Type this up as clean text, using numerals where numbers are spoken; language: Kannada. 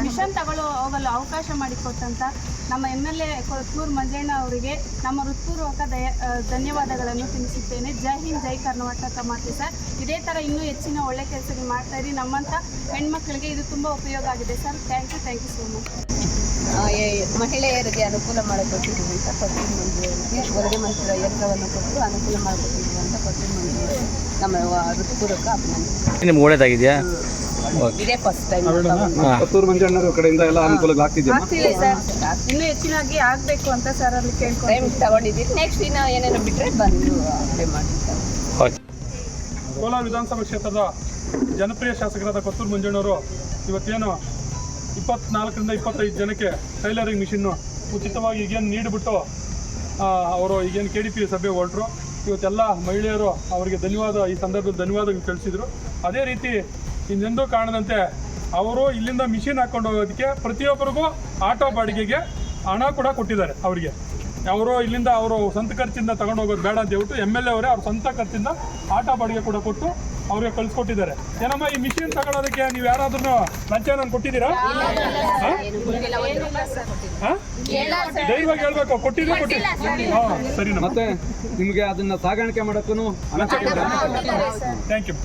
ಮಿಷನ್ ಹೋಗಲು ಅವಕಾಶ ಮಾಡಿಕೊಟ್ಟಂಥ ನಮ್ಮ MLA ಕೊತ್ತೂರು ಮಂಜಣ್ಣ ಅವರಿಗೆ ನಮ್ಮ ಹೃತ್ಪೂರ್ವಕ ಧನ್ಯವಾದಗಳನ್ನು ತಿಳಿಸುತ್ತೇನೆ. ಜೈ ಹಿಂದ್, ಜೈ ಕರ್ನಾಟಕ ಮಾತೆ ಸರ್. ಇದೇ ಥರ ಇನ್ನೂ ಹೆಚ್ಚಿನ ಒಳ್ಳೆ ಕೆಲಸಗಳು ಮಾಡ್ತಾಯಿರಿ. ನಮ್ಮಂಥ ಹೆಣ್ಮಕ್ಳಿಗೆ ಇದು ತುಂಬ ಉಪಯೋಗ ಆಗಿದೆ sir. Thank you so much. ಮಹಿಳೆಯರಿಗೆ ಅನುಕೂಲ ಮಾಡಿಕೊಟ್ಟಿದ್ದೀವಿ ಅಂತ ಕೊತ್ತೂರು ಮಂಜುವರಿಗೆ ಹೊರಗೆ ಮಂತ್ರ ಯಂತ್ರವನ್ನು ಕೊಟ್ಟು ಅನುಕೂಲ ಮಾಡಿಕೊಟ್ಟಿದ್ದೀವಿ ಅಂತ ಕೊತ್ತೂರು ಮಂಜು ನಮ್ಮ ಹೃತ್ಪೂರ್ವಕ ಅಭಿನಂದನೆ. ನಿಮ್ಗೆ ಒಳ್ಳೇದಾಗಿದೆಯಾ? ಇದೇ ಫಸ್ಟ್ ಟೈಮ್ ಕೊತ್ತೂರು ಮಂಜಣ್ಣರ ಕಡೆಯಿಂದ ಎಲ್ಲ ಅನುಕೂಲಗಳಾಗ್ತಿದೆಯಾ? ಆಗ್ತಿದೆ ಸರ್. ಇನ್ನೂ ಹೆಚ್ಚಿನಾಗಿ ಆಗಬೇಕು ಅಂತ ಸರ್ ಅಲ್ಲಿ ಟೈಮ್ ತಗೊಂಡಿದ್ದೀವಿ. ನೆಕ್ಸ್ಟ್ ಇನ್ನು ಏನೇನು ಬಿಟ್ಟರೆ ಬಂದು ಅಪ್ಲೈ ಮಾಡ್ತಾರೆ. ಕೋಲಾರ ವಿಧಾನಸಭಾ ಕ್ಷೇತ್ರದ ಜನಪ್ರಿಯ ಶಾಸಕರಾದ ಕೊತ್ತೂರು ಮಂಜಣ್ಣವರು ಇವತ್ತೇನು 24ರಿಂದ 25 ಜನಕ್ಕೆ ಟೈಲರಿಂಗ್ ಮಿಷಿನ್ನು ಉಚಿತವಾಗಿ ಈಗೇನು ನೀಡಿಬಿಟ್ಟು ಅವರು ಈಗೇನು KDP ಸಭೆ ಹೊರಟರು. ಇವತ್ತೆಲ್ಲ ಮಹಿಳೆಯರು ಅವರಿಗೆ ಈ ಸಂದರ್ಭದಲ್ಲಿ ಧನ್ಯವಾದಗಳು ತಿಳಿಸಿದರು. ಅದೇ ರೀತಿ ಇನ್ನೆಂದೂ ಕಾಣದಂತೆ ಅವರು ಇಲ್ಲಿಂದ ಮಿಷಿನ್ ಹಾಕ್ಕೊಂಡು ಹೋಗೋದಕ್ಕೆ ಪ್ರತಿಯೊಬ್ಬರಿಗೂ ಆಟೋ ಬಾಡಿಗೆಗೆ ಹಣ ಕೂಡ ಕೊಟ್ಟಿದ್ದಾರೆ. ಅವರಿಗೆ ಇಲ್ಲಿಂದ ಅವರು ಸ್ವಂತ ಖರ್ಚಿಂದ ತಗೊಂಡು ಹೋಗೋದು ಬೇಡ ಅಂತ ಹೇಳ್ಬಿಟ್ಟು MLA ಅವರೇ ಅವ್ರ ಸ್ವಂತ ಖರ್ಚಿಂದ ಆಟೋ ಬಾಡಿಗೆ ಕೂಡ ಕೊಟ್ಟು ಅವ್ರಿಗೆ ಕಳಿಸ್ಕೊಟ್ಟಿದ್ದಾರೆ. ಏನಮ್ಮ ಈ ಮಿಷಿನ್ ತಗೊಳ್ಳೋದಕ್ಕೆ ನೀವು ಯಾರಾದ್ರೂ ಲಂಚ ಕೊಟ್ಟಿದ್ದೀರಾ? ಧೈರ್ಯವಾಗಿ ಹೇಳ್ಬೇಕು. ಕೊಟ್ಟಿಲ್ಲ. ಹಾಂ ಸರಿ. ಮತ್ತೆ ನಿಮಗೆ ಅದನ್ನ ಸಾಗಾಣಿಕೆ ಮಾಡೋಕ್ಕೂ ಥ್ಯಾಂಕ್ ಯು.